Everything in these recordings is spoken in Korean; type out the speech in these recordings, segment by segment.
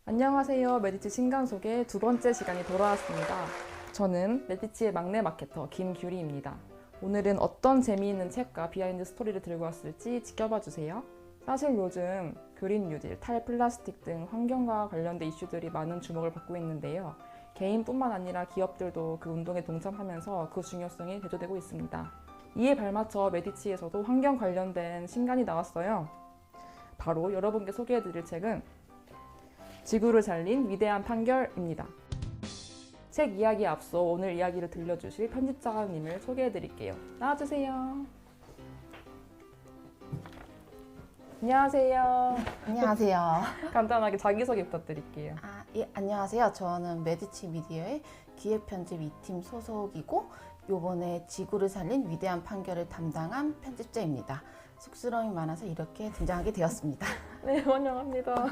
안녕하세요. 메디치 신간 소개 두 번째 시간이 돌아왔습니다. 저는 메디치의 막내 마케터 김규리입니다. 오늘은 어떤 재미있는 책과 비하인드 스토리를 들고 왔을지 지켜봐 주세요. 사실 요즘 그린 뉴딜, 탈플라스틱 등 환경과 관련된 이슈들이 많은 주목을 받고 있는데요. 개인뿐만 아니라 기업들도 그 운동에 동참하면서 그 중요성이 대두되고 있습니다. 이에 발맞춰 메디치에서도 환경 관련된 신간이 나왔어요. 바로 여러분께 소개해드릴 책은 지구를 살린 위대한 판결입니다. 책 이야기에 앞서 오늘 이야기를 들려주실 편집자님을 소개해드릴게요. 나와주세요. 안녕하세요. 안녕하세요. 간단하게 자기소개 부탁드릴게요. 안녕하세요. 저는 메디치 미디어의 기획편집 2팀 소속이고 요번에 지구를 살린 위대한 판결을 담당한 편집자입니다. 쑥스러움이 많아서 이렇게 등장하게 되었습니다. 네, 환영합니다.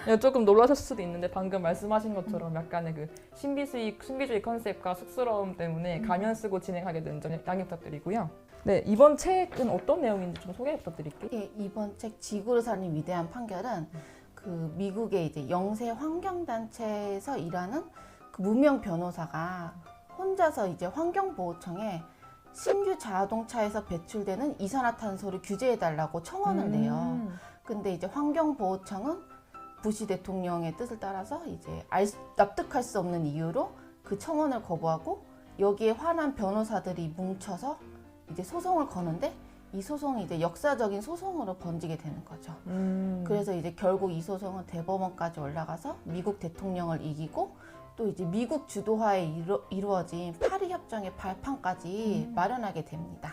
네, 조금 놀라셨을 수도 있는데 방금 말씀하신 것처럼 약간의 그 신비주의 컨셉과 쑥스러움 때문에 가면 쓰고 진행하게 된 점 양해 부탁드리고요. 네, 이번 책은 어떤 내용인지 좀 소개 부탁드릴게요. 예, 이번 책 지구를 살린 위대한 판결은 그 미국의 이제 영세 환경단체에서 일하는 그 무명 변호사가 혼자서 이제 환경보호청에 신규 자동차에서 배출되는 이산화탄소를 규제해달라고 청원을 내요. 근데 이제 환경보호청은 부시 대통령의 뜻을 따라서 이제 납득할 수 없는 이유로 그 청원을 거부하고 여기에 화난 변호사들이 뭉쳐서 이제 소송을 거는데 이 소송이 이제 역사적인 소송으로 번지게 되는 거죠. 그래서 이제 결국 이 소송은 대법원까지 올라가서 미국 대통령을 이기고 또 이제 미국 주도하에 이루어진 파리 협정의 발판까지 마련하게 됩니다.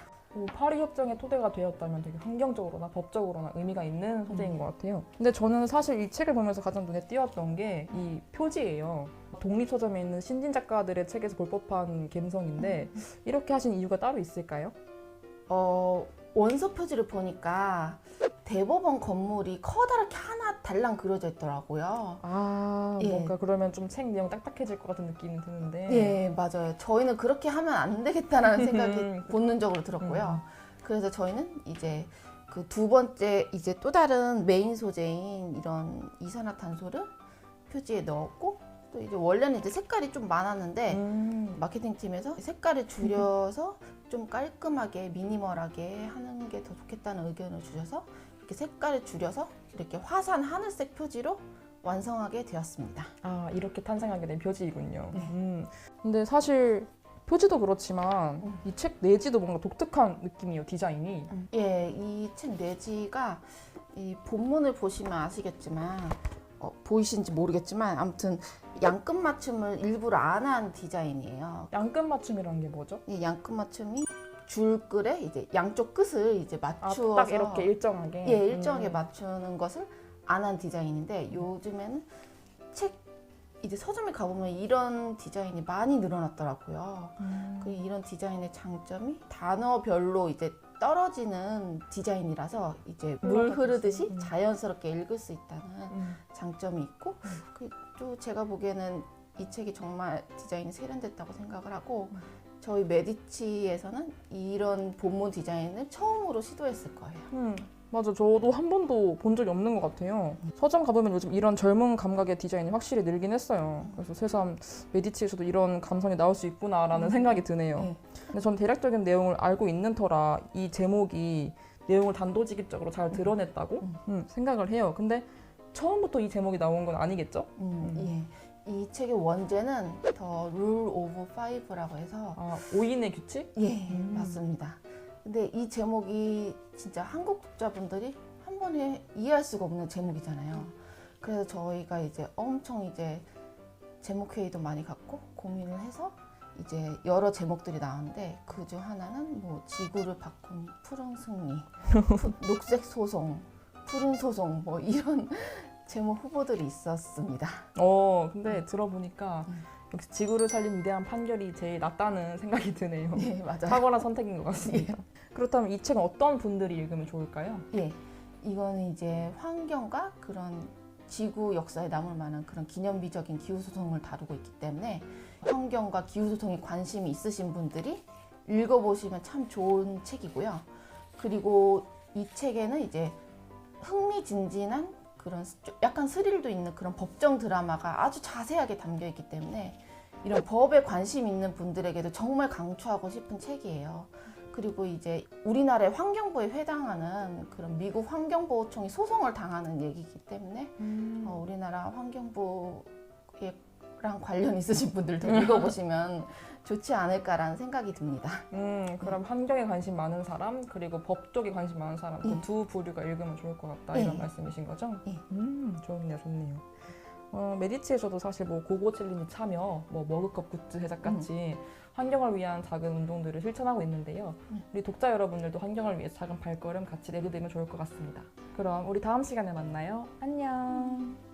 파리 협정의 토대가 되었다면 되게 환경적으로나 법적으로나 의미가 있는 소재인 것 같아요. 근데 저는 사실 이 책을 보면서 가장 눈에 띄었던 게 이 표지예요. 독립서점에 있는 신진 작가들의 책에서 볼 법한 감성인데 이렇게 하신 이유가 따로 있을까요? 원서 표지를 보니까 대법원 건물이 커다랗게 하나 달랑 그려져 있더라고요. 예. 뭔가 그러면 좀 책 내용 딱딱해질 것 같은 느낌이 드는데. 예, 맞아요. 저희는 그렇게 하면 안 되겠다라는 생각이 본능적으로 들었고요. 그래서 저희는 이제 그 두 번째 이제 또 다른 메인 소재인 이런 이산화탄소를 표지에 넣었고 또 이제 원래는 이제 색깔이 좀 많았는데 마케팅 팀에서 색깔을 줄여서 좀 깔끔하게 미니멀하게 하는 게 더 좋겠다는 의견을 주셔서 이렇게 색깔을 줄여서 이렇게 화산 하늘색 표지로 완성하게 되었습니다. 이렇게 탄생하게 된 표지이군요. 근데 사실 표지도 그렇지만 이 책 내지도 뭔가 독특한 느낌이에요, 디자인이. 예, 이 책 내지가 이 본문을 보시면 아시겠지만 보이신지 모르겠지만 아무튼 양끝 맞춤을 일부러 안 한 디자인이에요. 양끝 맞춤이라는 게 뭐죠? 이 양끝 맞춤이 줄글에 이제 양쪽 끝을 이제 맞추어서 딱 이렇게 일정하게. 예, 일정하게 맞추는 것을 안 한 디자인인데 요즘에는 책 이제 서점에 가보면 이런 디자인이 많이 늘어났더라고요. 그리고 이런 디자인의 장점이 단어별로 이제 떨어지는 디자인이라서 이제 물 흐르듯이 자연스럽게 읽을 수 있다는 장점이 있고 또 제가 보기에는 이 책이 정말 디자인이 세련됐다고 생각을 하고 저희 메디치에서는 이런 본문 디자인을 처음으로 시도했을 거예요. 맞아, 저도 한 번도 본 적이 없는 것 같아요. 서점 가보면 요즘 이런 젊은 감각의 디자인이 확실히 늘긴 했어요. 그래서 새삼 메디치에서도 이런 감성이 나올 수 있구나라는 생각이 드네요. 근데 전 대략적인 내용을 알고 있는 터라 이 제목이 내용을 단도직입적으로 잘 드러냈다고 생각을 해요. 근데 처음부터 이 제목이 나온 건 아니겠죠? 예. 이 책의 원제는 더 룰 오브 파이브라고 해서 5인의 규칙? 예, 맞습니다. 근데 이 제목이 진짜 한국 독자분들이 한 번에 이해할 수가 없는 제목이잖아요. 그래서 저희가 이제 엄청 이제 제목 회의도 많이 갖고 고민을 해서 이제 여러 제목들이 나왔는데 그 중 하나는 뭐 지구를 바꾼 푸른 승리, 녹색 소송, 푸른 소송 뭐 이런 제목 후보들이 있었습니다. 근데 들어보니까 역시 지구를 살린 위대한 판결이 제일 낫다는 생각이 드네요. 예, 맞아요. 탁월한 선택인 것 같습니다. 그렇다면 이 책은 어떤 분들이 읽으면 좋을까요? 예, 이거는 이제 환경과 그런 지구 역사에 남을 만한 그런 기념비적인 기후소송을 다루고 있기 때문에 환경과 기후소송에 관심이 있으신 분들이 읽어보시면 참 좋은 책이고요. 그리고 이 책에는 이제 흥미진진한 그런 약간 스릴도 있는 그런 법정 드라마가 아주 자세하게 담겨 있기 때문에 이런 법에 관심 있는 분들에게도 정말 강추하고 싶은 책이에요. 그리고 이제 우리나라의 환경부에 해당하는 그런 미국 환경보호청이 소송을 당하는 얘기이기 때문에 우리나라 환경부랑 관련 있으신 분들도 읽어보시면 좋지 않을까라는 생각이 듭니다. 그럼 환경에 관심 많은 사람 그리고 법 쪽에 관심 많은 사람 그 두 부류가 읽으면 좋을 것 같다 이런 말씀이신 거죠? 좋네요. 메디치에서도 사실 뭐 고고 챌린지 참여, 뭐 머그컵 굿즈 제작 같이 환경을 위한 작은 운동들을 실천하고 있는데요. 우리 독자 여러분들도 환경을 위해 작은 발걸음 같이 내디디면 좋을 것 같습니다. 그럼 우리 다음 시간에 만나요. 안녕.